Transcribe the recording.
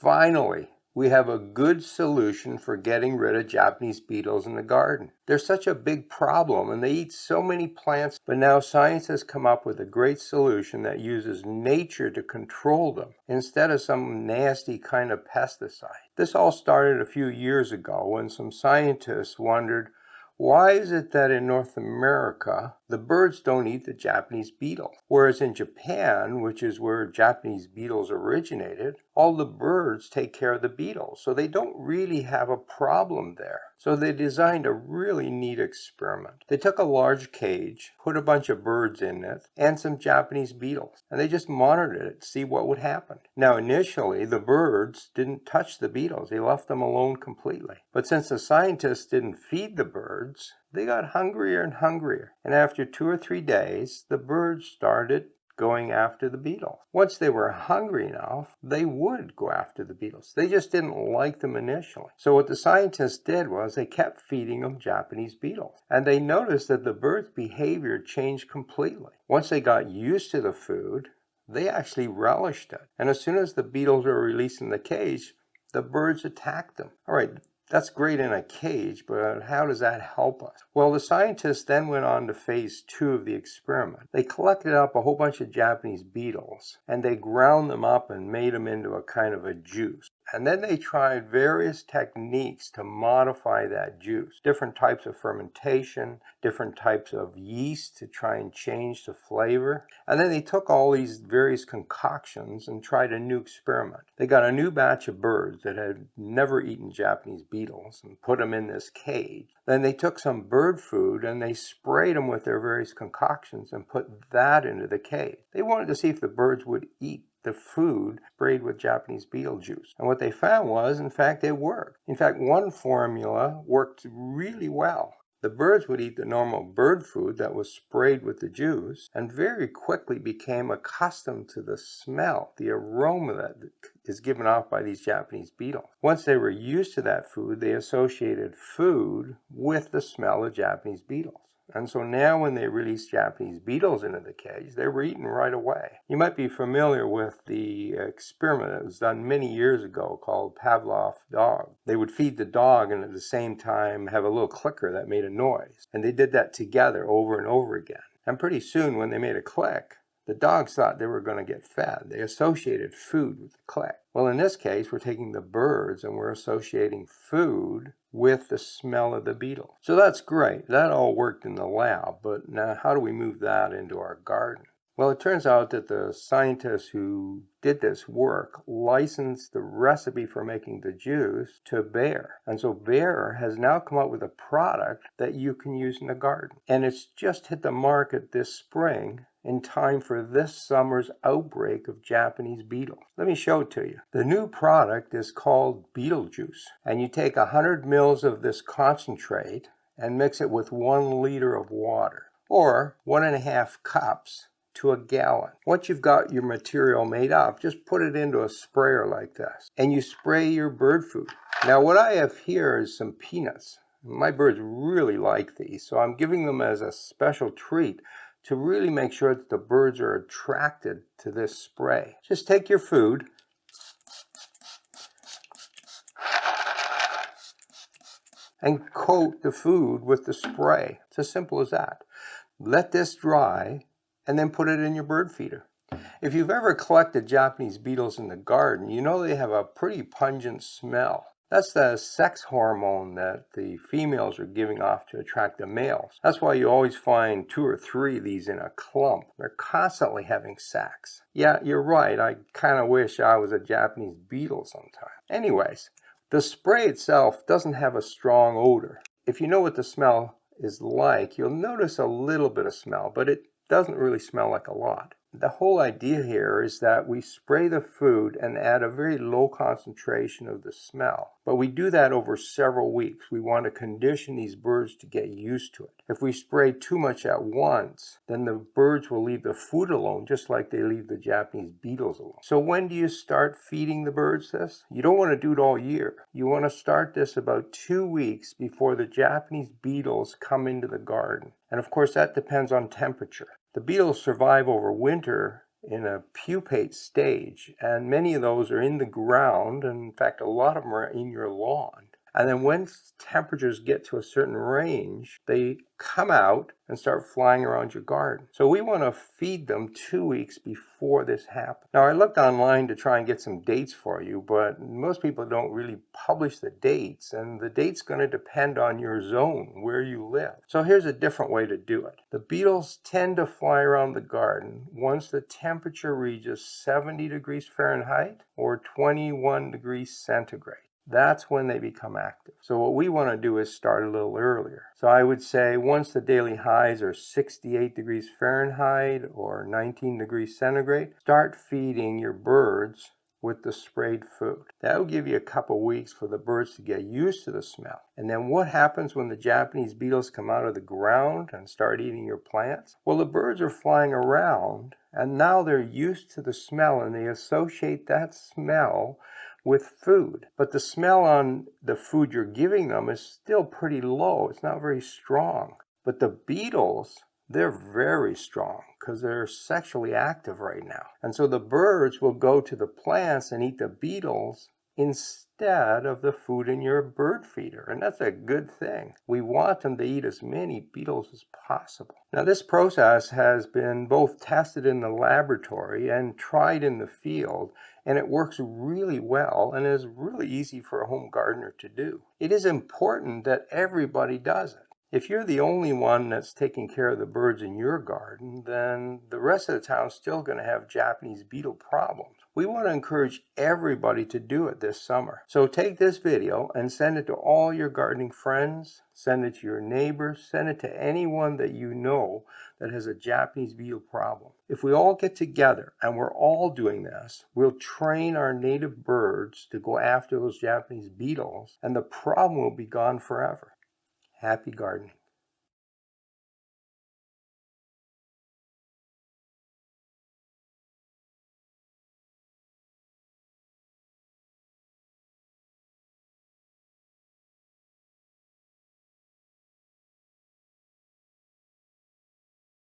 Finally, we have a good solution for getting rid of Japanese beetles in the garden. They're such a big problem and they eat so many plants, but now science has come up with a great solution that uses nature to control them instead of some nasty kind of pesticide. This all started a few years ago when some scientists wondered, why is it that in North America, the birds don't eat the Japanese beetle? Whereas in Japan, which is where Japanese beetles originated, all the birds take care of the beetles. So they don't really have a problem there. So they designed a really neat experiment. They took a large cage, put a bunch of birds in it, and some Japanese beetles. And they just monitored it to see what would happen. Now initially, the birds didn't touch the beetles. They left them alone completely. But since the scientists didn't feed the birds, they got hungrier and hungrier. And after 2 or 3 days, the birds started going after the beetles. Once they were hungry enough, they would go after the beetles. They just didn't like them initially. So what the scientists did was they kept feeding them Japanese beetles. And they noticed that the birds' behavior changed completely. Once they got used to the food, they actually relished it. And as soon as the beetles were released in the cage, the birds attacked them. All right, that's great in a cage, but how does that help us? Well, the scientists then went on to phase 2 of the experiment. They collected up a whole bunch of Japanese beetles, and they ground them up and made them into a kind of a juice. And then they tried various techniques to modify that juice. Different types of fermentation, different types of yeast to try and change the flavor. And then they took all these various concoctions and tried a new experiment. They got a new batch of birds that had never eaten Japanese beetles and put them in this cage. Then they took some bird food and they sprayed them with their various concoctions and put that into the cage. They wanted to see if the birds would eat the food sprayed with Japanese beetle juice. And what they found was, in fact, it worked. In fact, one formula worked really well. The birds would eat the normal bird food that was sprayed with the juice and very quickly became accustomed to the smell, the aroma that is given off by these Japanese beetles. Once they were used to that food, they associated food with the smell of Japanese beetles. And so now when they released Japanese beetles into the cage, they were eaten right away. You might be familiar with the experiment that was done many years ago called Pavlov's dog. They would feed the dog and at the same time have a little clicker that made a noise. And they did that together over and over again. And pretty soon when they made a click, the dogs thought they were going to get fed. They associated food with the click. Well, in this case, we're taking the birds and we're associating food with the smell of the beetle. So that's great. That all worked in the lab, but now how do we move that into our garden? Well, it turns out that the scientists who did this work licensed the recipe for making the juice to Bayer. And so Bayer has now come up with a product that you can use in the garden. And it's just hit the market this spring in time for this summer's outbreak of Japanese beetles. Let me show it to you. The new product is called Beetle Juice. And you take 100 mils of this concentrate and mix it with 1 liter of water, or 1.5 cups to a gallon. Once you've got your material made up, just put it into a sprayer like this, and you spray your bird food. Now what I have here is some peanuts. My birds really like these, so I'm giving them as a special treat to really make sure that the birds are attracted to this spray. Just take your food and coat the food with the spray. It's as simple as that. Let this dry and then put it in your bird feeder. If you've ever collected Japanese beetles in the garden, you know they have a pretty pungent smell. That's the sex hormone that the females are giving off to attract the males. That's why you always find 2 or 3 of these in a clump. They're constantly having sex. Yeah, you're right. I kind of wish I was a Japanese beetle sometime. Anyways, the spray itself doesn't have a strong odor. If you know what the smell is like, you'll notice a little bit of smell, but it doesn't really smell like a lot. The whole idea here is that we spray the food and add a very low concentration of the smell. But we do that over several weeks. We want to condition these birds to get used to it. If we spray too much at once, then the birds will leave the food alone, just like they leave the Japanese beetles alone. So when do you start feeding the birds this? You don't want to do it all year. You want to start this about 2 weeks before the Japanese beetles come into the garden. And of course, that depends on temperature. The beetles survive over winter in a pupate stage, and many of those are in the ground, and in fact a lot of them are in your lawn. And then when temperatures get to a certain range, they come out and start flying around your garden. So we want to feed them 2 weeks before this happens. Now I looked online to try and get some dates for you, but most people don't really publish the dates, and the date's going to depend on your zone, where you live. So here's a different way to do it. The beetles tend to fly around the garden once the temperature reaches 70 degrees Fahrenheit or 21 degrees centigrade. That's when they become active. So what we want to do is start a little earlier. So I would say once the daily highs are 68 degrees Fahrenheit or 19 degrees centigrade, start feeding your birds with the sprayed food. That will give you a couple weeks for the birds to get used to the smell. And then what happens when the Japanese beetles come out of the ground and start eating your plants? Well, the birds are flying around, and now they're used to the smell, and they associate that smell with food. But the smell on the food you're giving them is still pretty low. It's not very strong. But the beetles, they're very strong because they're sexually active right now. And so the birds will go to the plants and eat the beetles instead of the food in your bird feeder. And that's a good thing. We want them to eat as many beetles as possible. Now, this process has been both tested in the laboratory and tried in the field, and it works really well and is really easy for a home gardener to do. It is important that everybody does it. If you're the only one that's taking care of the birds in your garden, then the rest of the town's still going to have Japanese beetle problems. We want to encourage everybody to do it this summer. So take this video and send it to all your gardening friends, send it to your neighbors, send it to anyone that you know that has a Japanese beetle problem. If we all get together and we're all doing this, we'll train our native birds to go after those Japanese beetles, and the problem will be gone forever. Happy gardening.